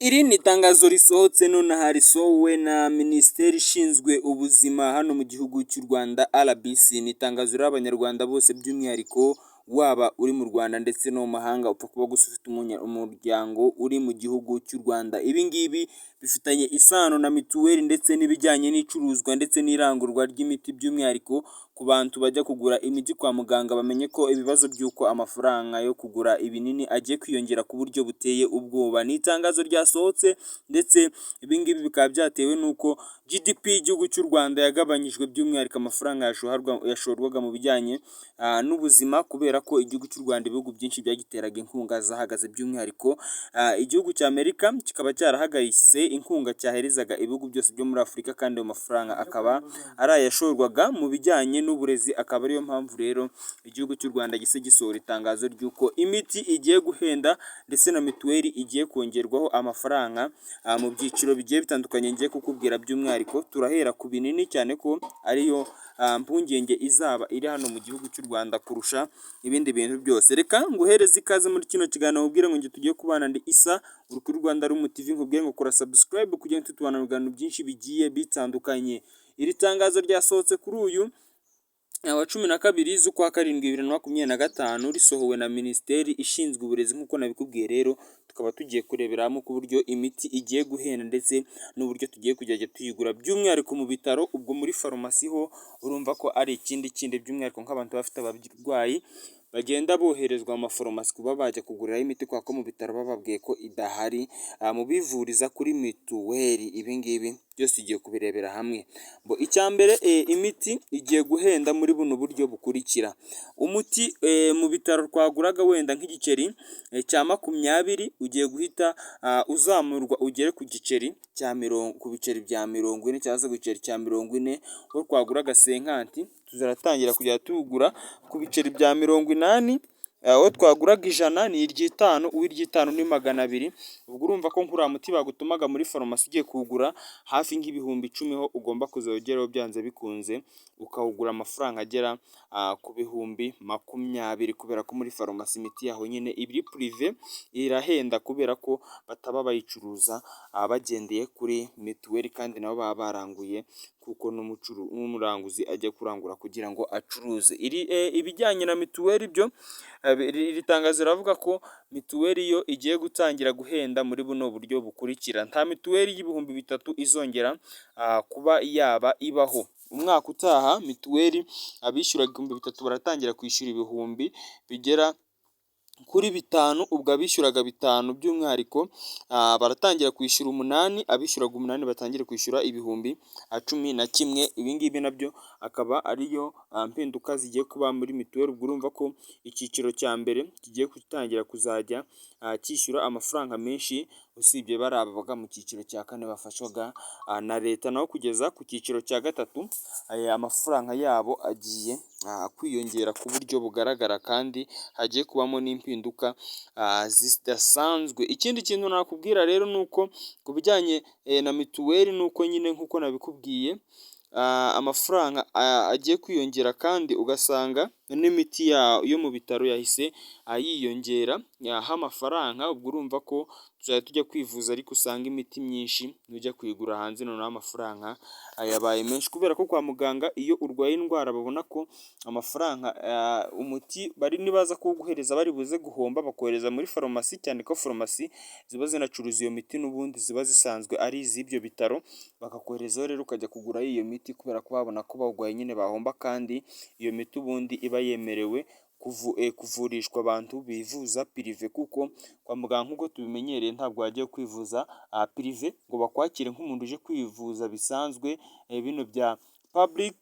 Iri ni itangazo risohotse nonaha risohowe na minisiteri ishinzwe ubuzima hano mu gihugu cy'u Rwanda RBC. Ni itangazo ririho abanyarwanda bose by'umwihariko waba uri mu Rwanda ndetse no mu mahanga upfa kuba gusa ufite umuryango uri mu gihugu cy'u Rwanda. Ibi ngibi bifitanye isano na mituweli ndetse n'ibijyanye n'icuruzwa ndetse n'irangurwa ry'imiti by'umwihariko ku bantu bajya kugura imiti kwa muganga bamenye ko ibibazo by'uko amafaranga yo kugura ibinini agiye kwiyongera ku buryo buteye ubwoba. Ni itangazo ryasohotse ndetse ibi ngibi bikaba byatewe n'uko GDP y'igihugu cy'u Rwanda yagabanyijwe by'umwihariko amafaranga yashorwaga mu bijyanye n'ubuzima kubera ko igihugu cy'u Rwanda ibihugu byinshi byagiteraga inkunga zahagaze by'umwihariko igihugu cya Amerika kikaba cyarahagaritse inkunga cyaherezaga ibihugu byose byo muri Afurika kandi ayo mafaranga akaba ari ayashorwaga mu bijyanye n'uburezi. Akaba ariyo mpamvu rero igihugu cy'u Rwanda gise gisohora itangazo ry'uko imiti igiye guhenda ndetse na mituweli igiye kongerwaho amafaranga mu byiciro bigiye bitandukanye. Ngiye kukubwira by'umwihariko turahera ku binini cyane ko ariyo mpungenge izaba iri hano mu gihugu cy'u Rwanda kurusha ibindi bintu byose. Reka nguhereze ikaze muri kino kiganiro ubwire ngo tugiye kubana ndi Isa uri kuri Rwanda Rumu TV, nkubwire ngo kora subscribe kugira ngo tubana mu biganiro byinshi bigiye bitandukanye. Iri tangazo ryasohotse kuri uyu wa 12 z'ukwa karindwi 2025 risohowe na minisiteri ishinzwe uburezi nk'uko nabikubwiye. Rero tukaba tugiye kurebera hamwe ku buryo imiti igiye guhenda ndetse n'uburyo tugiye kujya tuyigura by'umwihariko mu bitaro. Ubwo muri farumasi ho urumva ko ari ikindi by'umwihariko nk'abantu bafite abarwayi bagenda boherezwa mu mafarumasi kuba bajya kuguriraho imiti kwa ko mu bitaro bababwiye ko idahari mu bivuriza kuri mituweli. Ibi ngibi byose igiye kubirebera hamwe. Icya mbere imiti igiye guhenda muri buno buryo bukurikira. Umuti mu bitaro twaguraga wenda nk'igiceri cya 20 ugiye guhita uzamurwa ugere ku giceri cya ku biceri bya 40 cyangwa se ku giceri cya 40. Aho twaguraga 50 tuzaratangira kujya tuwugura ku biceri bya 80. Aho twaguraga 100 ni iry'itanu, uw'iry'itanu ni 200. Ubwo urumva ko nk'uriya muti bagutumaga muri farumasi ugiye kuwugura hafi nk'ibihumbi 10 ho ugomba kuzawugeraho byanze bikunze ukawugura amafaranga agera ku bihumbi 20 kubera ko muri farumasi imiti yaho nyine ibiri purive irahenda kubera ko bataba bayicuruza bagendeye kuri mituweli kandi nabo baba baranguye kuko n'umuranguzi ajya kurangura kugira ngo acuruze. Ibijyanye na mituweli byo iri tangazo riravuga ko mituweli yo igiye gutangira guhenda muri buno buryo bukurikira. Nta mituweli y'ibihumbi 3 izongera kuba yaba ibaho. Umwaka utaha mituweli abishyura 3,000 baratangira kwishyura ibihumbi bigera kuri 5. Ubwo abishyuraga 5 by'umwihariko baratangira kwishyura 8, abishyuraga 8 batangira kwishyura ibihumbi 11. Ibi ngibi nabyo akaba ariyo mpinduka zigiye kuba muri mituweli. Ubwo urumva ko icyiciro cya mbere kigiye gutangira kuzajya cyishyura amafaranga menshi usibye bari ababaga mu cyiciro cya 4 bafashwaga na leta, naho kugeza ku cyiciro cya 3 amafaranga yabo agiye kwiyongera ku buryo bugaragara kandi hagiye kubamo n'impinduka zidasanzwe. Ikindi kintu nakubwira rero ni uko ku bijyanye na mituweli ni uko nyine nk'uko nabikubwiye amafaranga agiye kwiyongera kandi ugasanga n'imiti yo mu bitaro yahise yiyongera amafaranga. Ubwo urumva ko tuzajya tujya kwivuza ariko usanga imiti myinshi ujya kuyigura hanze noneho amafaranga yabaye menshi kubera ko kwa muganga iyo urwaye indwara babona ko amafaranga umuti nibaza kuwuguhereza bari buze guhomba bakohereza muri farumasi, cyane ko farumasi ziba zinacuruza iyo miti n'ubundi ziba zisanzwe ari iz'ibyo bitaro, bakakoherezaho rero ukajya kugura iyo miti kubera ko babona ko bawugwaye nyine bahomba kandi iyo miti ubundi iba yemerewe kuvurishwa abantu bivuza pirive kuko kwa muganga nk'uko tubimenyereye ntabwo wagiye kwivuza pirive ngo bakwakire nk'umuntu uje kwivuza bisanzwe bino bya public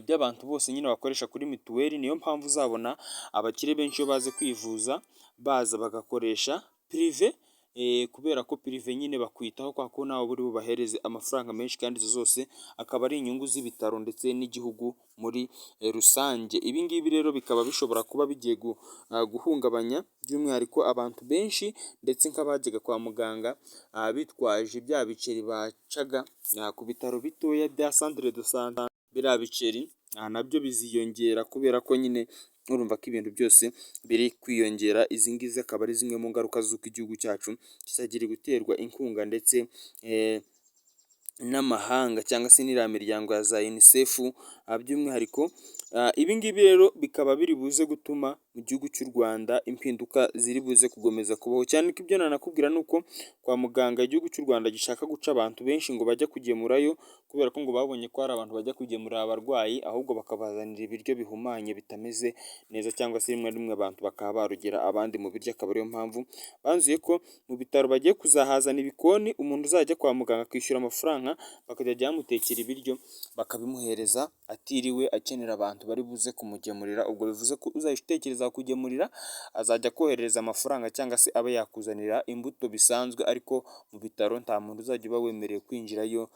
by'abantu bose nyine bakoresha kuri mituweli. Niyo mpamvu uzabona abakire benshi iyo baze kwivuza baza bagakoresha pirive kubera ko pirive nyine bakwitaho kwa ko nawe buri bubahereze amafaranga menshi kandi izo zose akaba ari inyungu z'ibitaro ndetse n'igihugu muri rusange. Ibi ngibi rero bikaba bishobora kuba bigiye guhungabanya by'umwihariko abantu benshi ndetse nk'abajyaga kwa muganga bitwaje bya biceri bacaga ku bitaro bitoya bya centre de santé. Biriya biceri nabyo biziyongera kubera ko nyine urumva ko ibintu byose biri kwiyongera. Izi ngizi akaba ari zimwe mu ngaruka z'uko igihugu cyacu kizagera guterwa inkunga ndetse n'amahanga cyangwa se n'iriya miryango ya za UNICEF by'umwihariko. Ibi ngibi rero bikaba biri buze gutuma mu gihugu cy'u Rwanda impinduka ziri buze gukomeza kubaho, cyane ko ibyo nanakubwira ni uko kwa muganga igihugu cy'u Rwanda gishaka guca abantu benshi ngo bajye kugemurayo, kubera ko ngo babonye ko hari abantu bajya kugemurira abarwayi ahubwo bakabazanira ibiryo bihumanye bitameze neza, cyangwa se rimwe na rimwe abantu bakaba barugera abandi mu biryo. Akaba ariyo mpamvu banzuye ko mu bitaro bagiye kuzahazana ibikoni, umuntu uzajya kwa muganga akishyura amafaranga bakajya bamutekera ibiryo bakabimuhereza atiriwe akenera abantu bari buze kumugemurira. Ubwo bivuze ko uzajya utekereza kugemurira azajya koherereza amafaranga cyangwa se abe yakuzanira imbuto bisanzwe, ariko mu bitaro nta muntu uzajya uba wemerewe kwinjirayo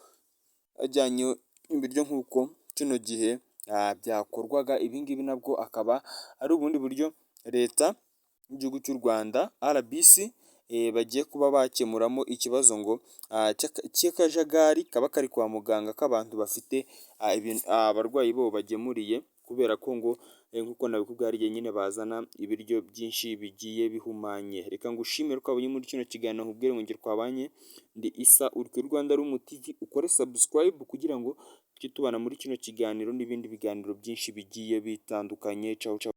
ajyanye ibiryo nk'uko kino gihe byakorwaga. Ibi ngibi nabwo akaba ari ubundi buryo leta y'igihugu cy'u Rwanda RBC bagiye kuba bakemuramo ikibazo ngo cy'akajagari kaba kari kwa muganga k'abantu bafite abarwayi bo bagemuriye, kubera ko ngo nk'uko nabikubwiye hari igihe nyine bazana ibiryo byinshi bigiye bihumanye. Reka ngushimire ko wabonye muri kino kiganiro, nkubwire ngo ngere twabanye ndi Isa uri kuri Rwanda Room TV, ukore subscribe kugira ngo tujye tubana muri kino kiganiro n'ibindi biganiro byinshi bigiye bitandukanye. Ciao ciao.